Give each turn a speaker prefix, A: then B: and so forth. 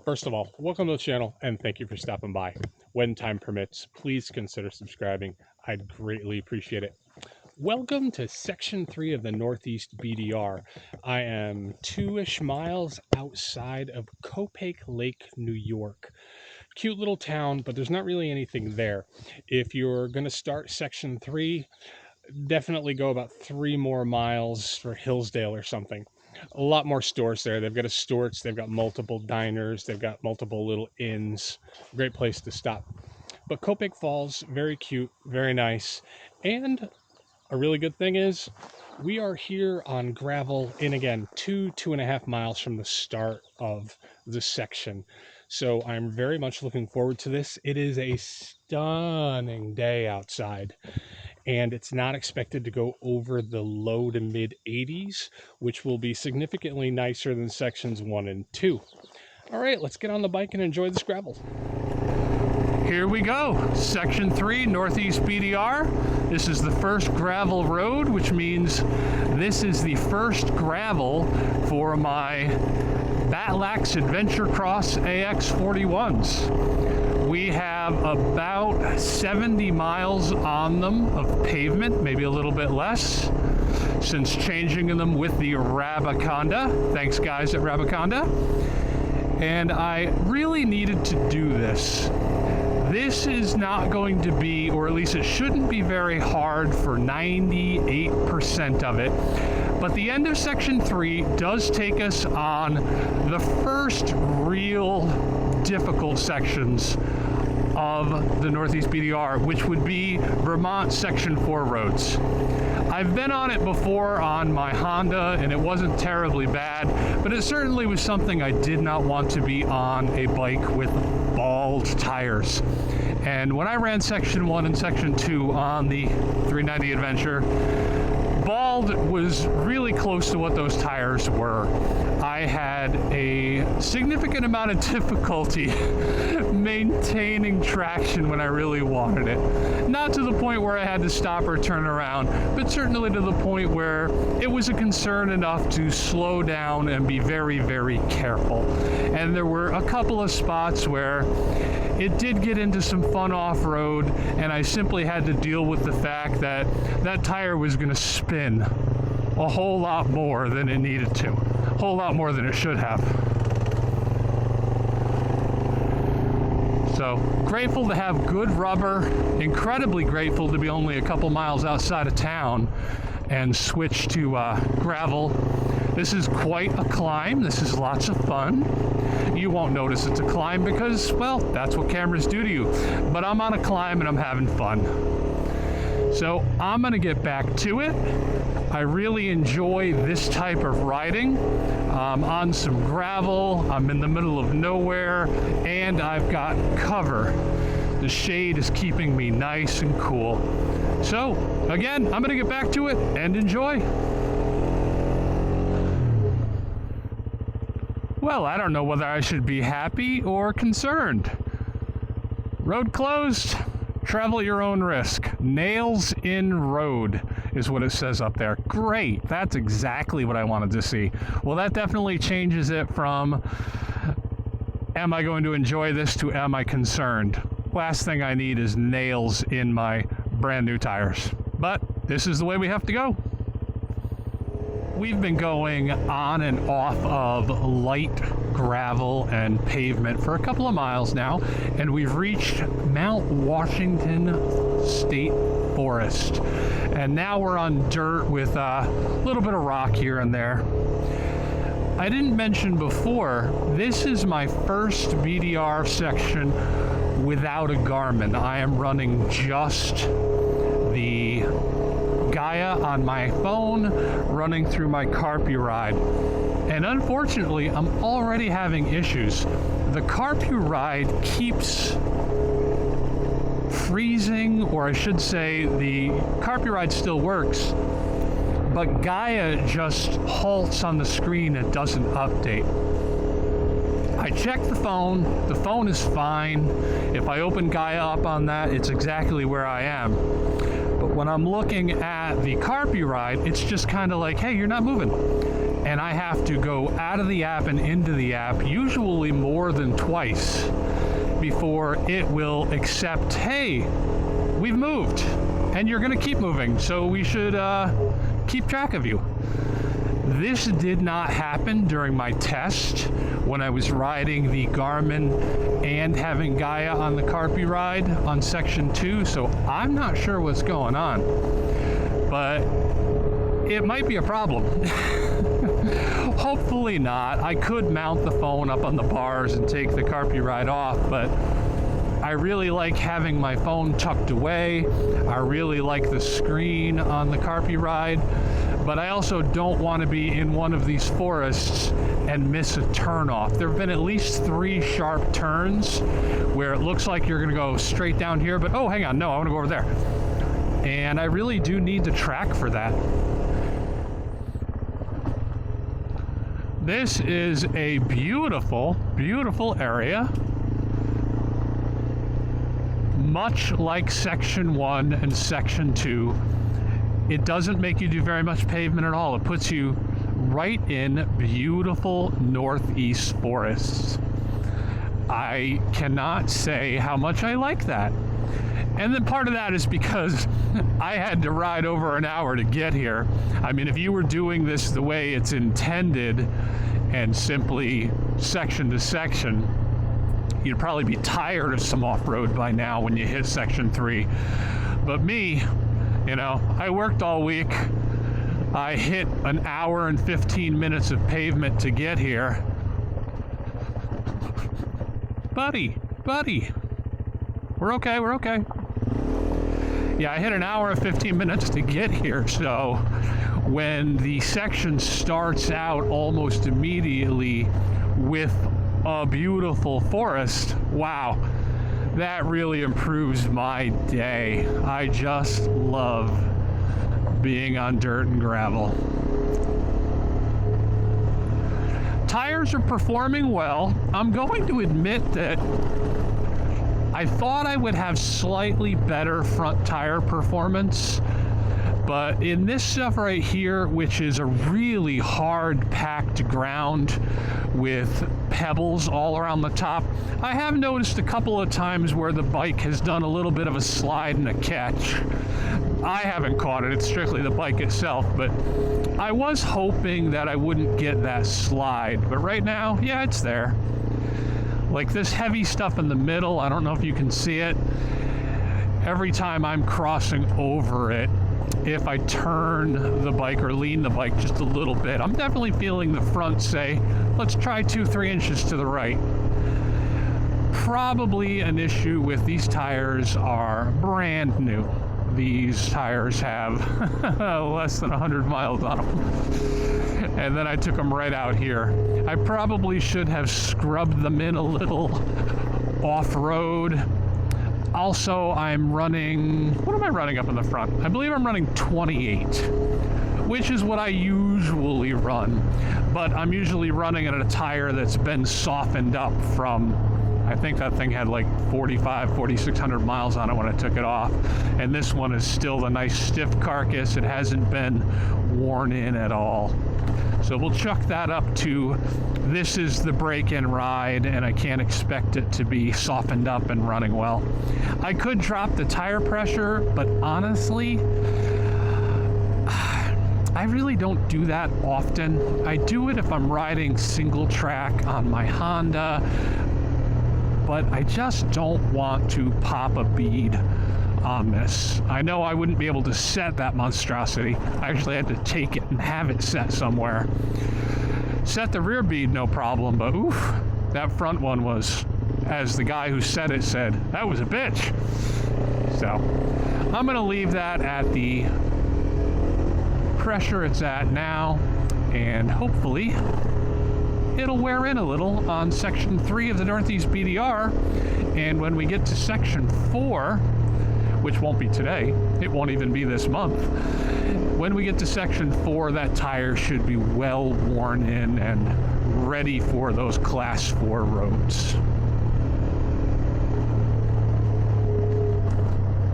A: First of all, welcome to the channel and thank you for stopping by. When time permits, please consider subscribing. I'd greatly appreciate it. Welcome to Section 3 of the Northeast BDR. I am 2-ish miles outside of Copake Lake, New York. Cute little town, but there's not really anything there. If you're going to start Section 3, definitely go about 3 more miles for Hillsdale or something. A lot more stores there. They've got a Stewart's, they've got multiple diners, they've got multiple little inns. Great place to stop. But Copake Falls, very cute, very nice. And a really good thing is we are here on gravel in, again, 2.5 miles from the start of the section. So I'm very much looking forward to this. It is a stunning day outside, and it's not expected to go over the low to mid 80s, which will be significantly nicer than sections 1 and 2. All right, let's get on the bike and enjoy this gravel. Here we go, Section 3, Northeast BDR. This is the first gravel road, which means this is the first gravel for my Batlax Adventure Cross AX41s. We have about 70 miles on them of pavement, maybe a little bit less, since changing them with the Rabaconda. Thanks, guys at Rabaconda. And I really needed to do this. This is not going to be, or at least it shouldn't be very hard for 98% of it. But the end of Section 3 does take us on the first real difficult sections of the Northeast BDR, which would be Vermont Section 4 roads. I've been on it before on my Honda, and it wasn't terribly bad, but it certainly was something I did not want to be on a bike with bald tires. And when I ran Section 1 and Section 2 on the 390 Adventure, bald was really close to what those tires were. I had a significant amount of difficulty maintaining traction when I really wanted it. Not to the point where I had to stop or turn around, but certainly to the point where it was a concern enough to slow down and be very, very careful. And there were a couple of spots where it did get into some fun off-road, and I simply had to deal with the fact that that tire was going to spin a whole lot more than it needed to. A whole lot more than it should have. So, grateful to have good rubber, incredibly grateful to be only a couple miles outside of town and switch to gravel. This is quite a climb. This is lots of fun. You won't notice it's a climb because, well, that's what cameras do to you. But I'm on a climb and I'm having fun. So I'm gonna get back to it. I really enjoy this type of riding. On some gravel, I'm in the middle of nowhere, and I've got cover. The shade is keeping me nice and cool. So again, I'm gonna get back to it and enjoy. Well, I don't know whether I should be happy or concerned. Road closed, travel at your own risk. Nails in road is what it says up there. Great, that's exactly what I wanted to see. Well, that definitely changes it from, am I going to enjoy this, to am I concerned? Last thing I need is nails in my brand new tires. But this is the way we have to go. We've been going on and off of light gravel and pavement for a couple of miles now, and we've reached Mount Washington State Forest. And now we're on dirt with a little bit of rock here and there. I didn't mention before, this is my first BDR section without a Garmin. I am running just the Gaia on my phone, running through my Carpi ride. And unfortunately, I'm already having issues. The Carpi ride keeps freezing, or I should say the Carpi ride still works, but Gaia just halts on the screen and doesn't update. I checked the phone is fine. If I open Gaia up on that, it's exactly where I am. But when I'm looking at the Carpi ride, it's just kind of like, hey, you're not moving. and I have to go out of the app and into the app, usually more than twice, before it will accept, hey, we've moved, and you're going to keep moving, so we should keep track of you. This did not happen during my test when I was riding the Garmin and having Gaia on the Carpi ride on Section 2, so I'm not sure what's going on, but it might be a problem. Hopefully not. I could mount the phone up on the bars and take the Carpi ride off, but I really like having my phone tucked away. I really like the screen on the Carpi ride, but I also don't want to be in one of these forests and miss a turnoff. There have been at least 3 sharp turns where it looks like you're going to go straight down here, but oh, hang on, no, I want to go over there. And I really do need the track for that. This is a beautiful, beautiful area. Much like Section 1 and Section 2, it doesn't make you do very much pavement at all. It puts you right in beautiful northeast forests. I cannot say how much I like that. And then part of that is because I had to ride over an hour to get here. I mean, if you were doing this the way it's intended and simply section to section, you'd probably be tired of some off-road by now when you hit Section 3. But me, you know, I worked all week. I hit an hour and 15 minutes of pavement to get here. Buddy, we're okay, we're okay. Yeah, I hit an hour and 15 minutes to get here, so when the section starts out almost immediately with a beautiful forest, wow, that really improves my day. I just love being on dirt and gravel. Tires are performing well. I'm going to admit that I thought I would have slightly better front tire performance, but in this stuff right here, which is a really hard packed ground with pebbles all around the top, I have noticed a couple of times where the bike has done a little bit of a slide and a catch. I haven't caught it, it's strictly the bike itself, but I was hoping that I wouldn't get that slide, but right now, yeah, it's there. Like this heavy stuff in the middle, I don't know if you can see it. Every time I'm crossing over it, if I turn the bike or lean the bike just a little bit, I'm definitely feeling the front say, let's try 2-3 inches to the right. Probably an issue with these tires are brand new. These tires have less than 100 miles on them. And then I took them right out here. I probably should have scrubbed them in a little off-road. Also, I'm running, what am I running up in the front? I believe I'm running 28, which is what I usually run. But I'm usually running at a tire that's been softened up from, I think that thing had like 4,600 miles on it when I took it off. And this one is still the nice stiff carcass. It hasn't been worn in at all. So we'll chuck that up to, this is the break-in ride, and I can't expect it to be softened up and running well. I could drop the tire pressure, but honestly, I really don't do that often. I do it if I'm riding single track on my Honda, but I just don't want to pop a bead on this. I know I wouldn't be able to set that monstrosity. I actually had to take it and have it set somewhere. Set the rear bead, no problem, but oof, that front one was, as the guy who set it said, that was a bitch. So I'm gonna leave that at the pressure it's at now, and hopefully it'll wear in a little on Section 3 of the Northeast BDR, and when we get to Section 4, which won't be today, it won't even be this month, when we get to Section 4, that tire should be well worn in and ready for those Class 4 roads.